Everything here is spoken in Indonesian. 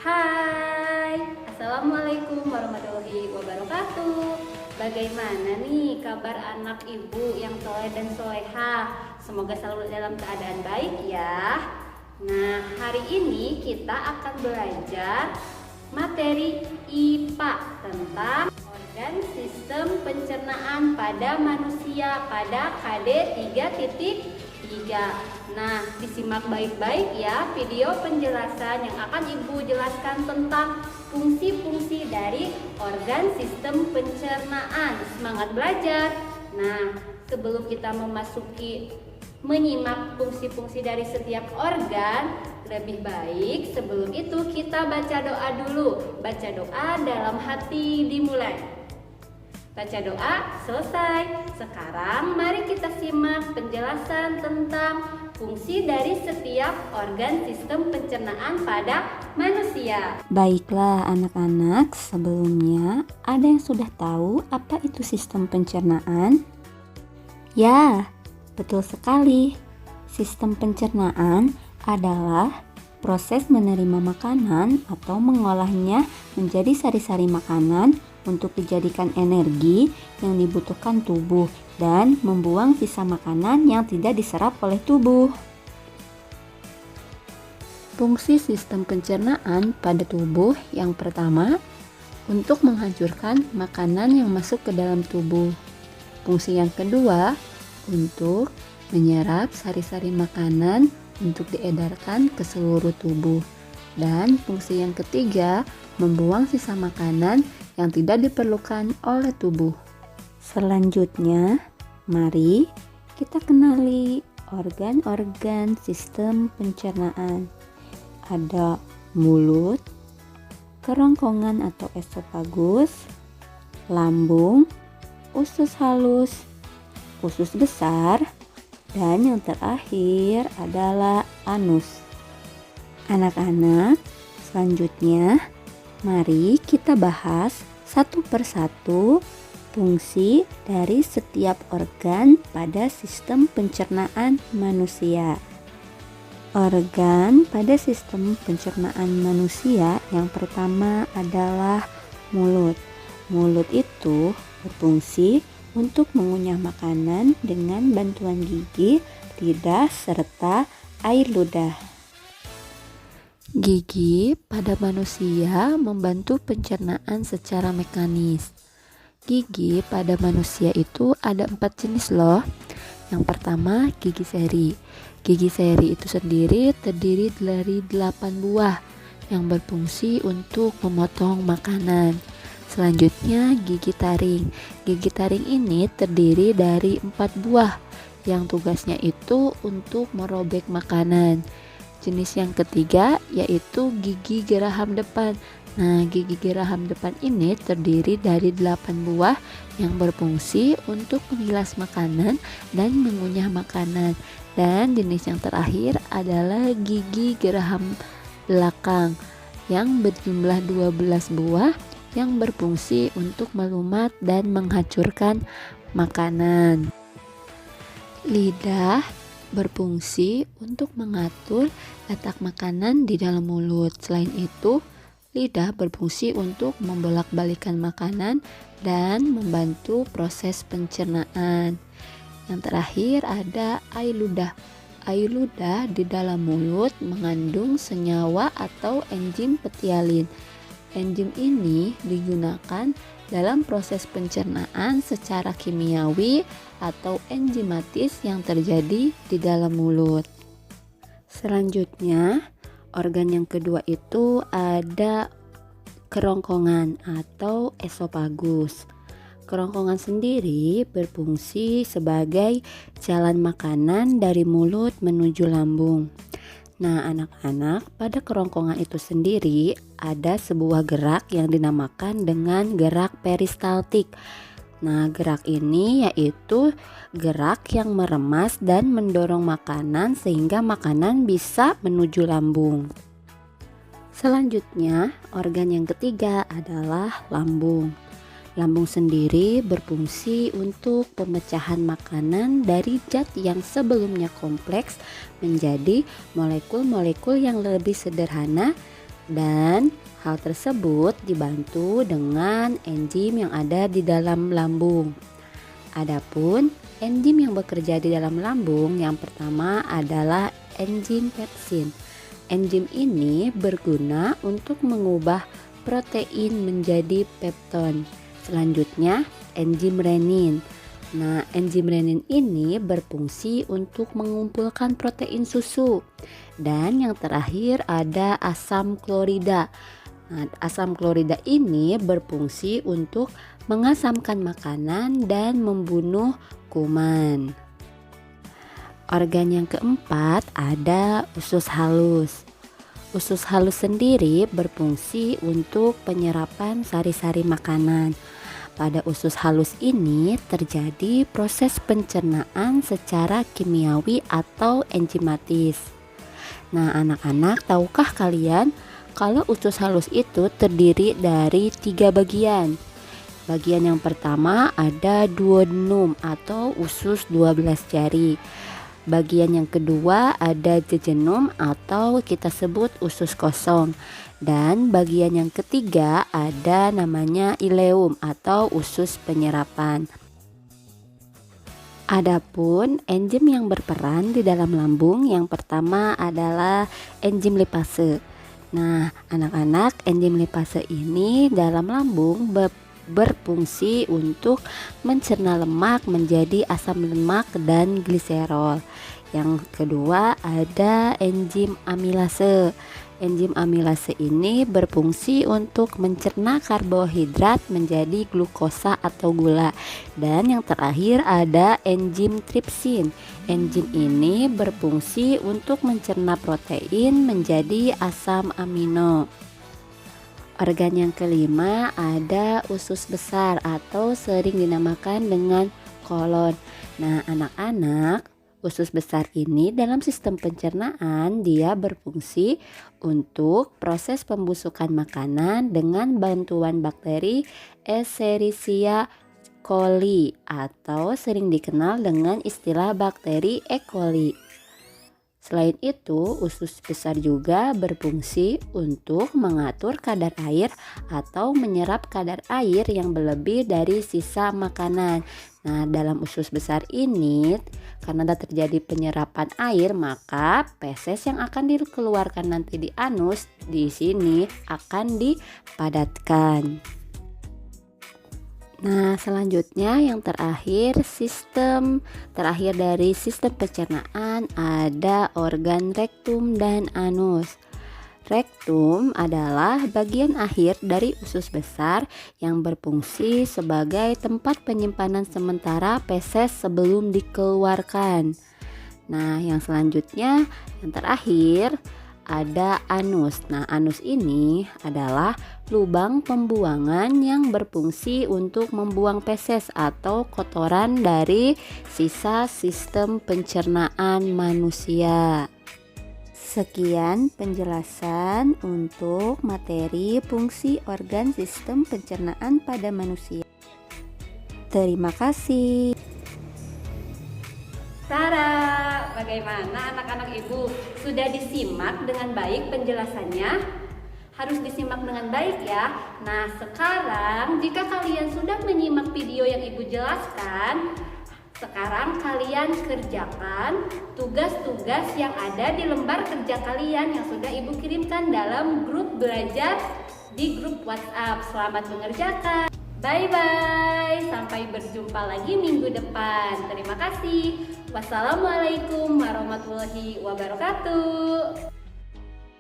Hai, Assalamualaikum warahmatullahi wabarakatuh. Bagaimana nih kabar anak ibu yang soleh dan solehah? Semoga selalu dalam keadaan baik ya. Nah, hari ini kita akan belajar materi IPA tentang organ sistem pencernaan pada manusia pada KD 3.3. Nah, disimak baik-baik ya video penjelasan yang akan Ibu jelaskan tentang fungsi-fungsi dari organ sistem pencernaan. Semangat belajar. Nah, sebelum kita memasuki menyimak fungsi-fungsi dari setiap organ, lebih baik sebelum itu kita baca doa dulu. Baca doa dalam hati dimulai. Baca doa selesai. Sekarang mari kita simak penjelasan tentang fungsi dari setiap organ sistem pencernaan pada manusia. Baiklah anak-anak, sebelumnya ada yang sudah tahu apa itu sistem pencernaan? Ya, betul sekali. Sistem pencernaan adalah proses menerima makanan atau mengolahnya menjadi sari-sari makanan untuk dijadikan energi yang dibutuhkan tubuh dan membuang sisa makanan yang tidak diserap oleh tubuh. Fungsi sistem pencernaan pada tubuh yang pertama, untuk menghancurkan makanan yang masuk ke dalam tubuh. Fungsi yang kedua, untuk menyerap sari-sari makanan untuk diedarkan ke seluruh tubuh. Dan fungsi yang ketiga, membuang sisa makanan yang tidak diperlukan oleh tubuh. Selanjutnya, mari kita kenali organ-organ sistem pencernaan. Ada mulut, kerongkongan atau esofagus, lambung, usus halus, usus besar, dan yang terakhir adalah anus. Anak-anak, selanjutnya mari kita bahas satu persatu fungsi dari setiap organ pada sistem pencernaan manusia. Organ pada sistem pencernaan manusia yang pertama adalah mulut. Mulut itu berfungsi untuk mengunyah makanan dengan bantuan gigi, lidah, serta air ludah. Gigi pada manusia membantu pencernaan secara mekanis. Gigi pada manusia itu ada 4 jenis loh. Yang pertama, gigi seri. Gigi seri itu sendiri terdiri dari 8 buah yang berfungsi untuk memotong makanan. Selanjutnya, gigi taring. Gigi taring ini terdiri dari 4 buah yang tugasnya itu untuk merobek makanan. Jenis yang ketiga yaitu gigi geraham depan. Nah, gigi geraham depan ini terdiri dari 8 buah yang berfungsi untuk mengilas makanan dan mengunyah makanan. Dan jenis yang terakhir adalah gigi geraham belakang yang berjumlah 12 buah yang berfungsi untuk melumat dan menghancurkan makanan. Lidah berfungsi untuk mengatur letak makanan di dalam mulut. Selain itu, lidah berfungsi untuk membolak-balikan makanan dan membantu proses pencernaan. Yang terakhir ada air ludah. Air ludah di dalam mulut mengandung senyawa atau enzim petialin. Enzim ini digunakan dalam proses pencernaan secara kimiawi atau enzimatis yang terjadi di dalam mulut. Selanjutnya, organ yang kedua itu ada kerongkongan atau esofagus. Kerongkongan sendiri berfungsi sebagai jalan makanan dari mulut menuju lambung. Nah, anak-anak, pada kerongkongan itu sendiri ada sebuah gerak yang dinamakan dengan gerak peristaltik. Nah, gerak ini yaitu gerak yang meremas dan mendorong makanan sehingga makanan bisa menuju lambung. Selanjutnya, organ yang ketiga adalah lambung. Lambung sendiri berfungsi untuk pemecahan makanan dari zat yang sebelumnya kompleks menjadi molekul-molekul yang lebih sederhana dan hal tersebut dibantu dengan enzim yang ada di dalam lambung. Adapun enzim yang bekerja di dalam lambung yang pertama adalah enzim pepsin. Enzim ini berguna untuk mengubah protein menjadi pepton. Selanjutnya enzim renin. Nah, enzim renin ini berfungsi untuk mengumpulkan protein susu. Dan yang terakhir ada asam klorida. Nah, asam klorida ini berfungsi untuk mengasamkan makanan dan membunuh kuman. Organ yang keempat ada usus halus. Usus halus sendiri berfungsi untuk penyerapan sari-sari makanan. Pada usus halus ini terjadi proses pencernaan secara kimiawi atau enzimatis. Nah, anak-anak, tahukah kalian kalau usus halus itu terdiri dari 3 bagian? Bagian yang pertama ada duodenum atau usus 12 jari. Bagian yang kedua ada jejunum atau kita sebut usus kosong. Dan bagian yang ketiga ada namanya ileum atau usus penyerapan. Adapun enzim yang berperan di dalam lambung yang pertama adalah enzim lipase. Nah, anak-anak, enzim lipase ini dalam lambung berfungsi untuk mencerna lemak menjadi asam lemak dan gliserol. Yang kedua ada enzim amilase. Enzim amilase ini berfungsi untuk mencerna karbohidrat menjadi glukosa atau gula. Dan yang terakhir ada enzim tripsin. Enzim ini berfungsi untuk mencerna protein menjadi asam amino. Organ yang kelima ada usus besar atau sering dinamakan dengan kolon. Nah, anak-anak, usus besar ini dalam sistem pencernaan dia berfungsi untuk proses pembusukan makanan dengan bantuan bakteri Escherichia coli atau sering dikenal dengan istilah bakteri E. coli. Selain itu, usus besar juga berfungsi untuk mengatur kadar air atau menyerap kadar air yang berlebih dari sisa makanan. Nah, dalam usus besar ini, karena terjadi penyerapan air, maka feses yang akan dikeluarkan nanti di anus di sini akan dipadatkan. Nah, selanjutnya yang terakhir dari sistem pencernaan ada organ rektum dan anus. Rektum adalah bagian akhir dari usus besar yang berfungsi sebagai tempat penyimpanan sementara feses sebelum dikeluarkan. Nah, yang selanjutnya yang terakhir ada anus. Nah, anus ini adalah lubang pembuangan yang berfungsi untuk membuang feses atau kotoran dari sisa sistem pencernaan manusia. Sekian penjelasan untuk materi fungsi organ sistem pencernaan pada manusia. Terima kasih. Tara, bagaimana anak-anak ibu? Sudah disimak dengan baik penjelasannya? Harus disimak dengan baik ya. Nah, sekarang jika kalian sudah menyimak video yang ibu jelaskan, sekarang kalian kerjakan tugas-tugas yang ada di lembar kerja kalian yang sudah ibu kirimkan dalam grup belajar di grup WhatsApp. Selamat mengerjakan. Bye-bye, sampai berjumpa lagi minggu depan. Terima kasih. Wassalamualaikum warahmatullahi wabarakatuh.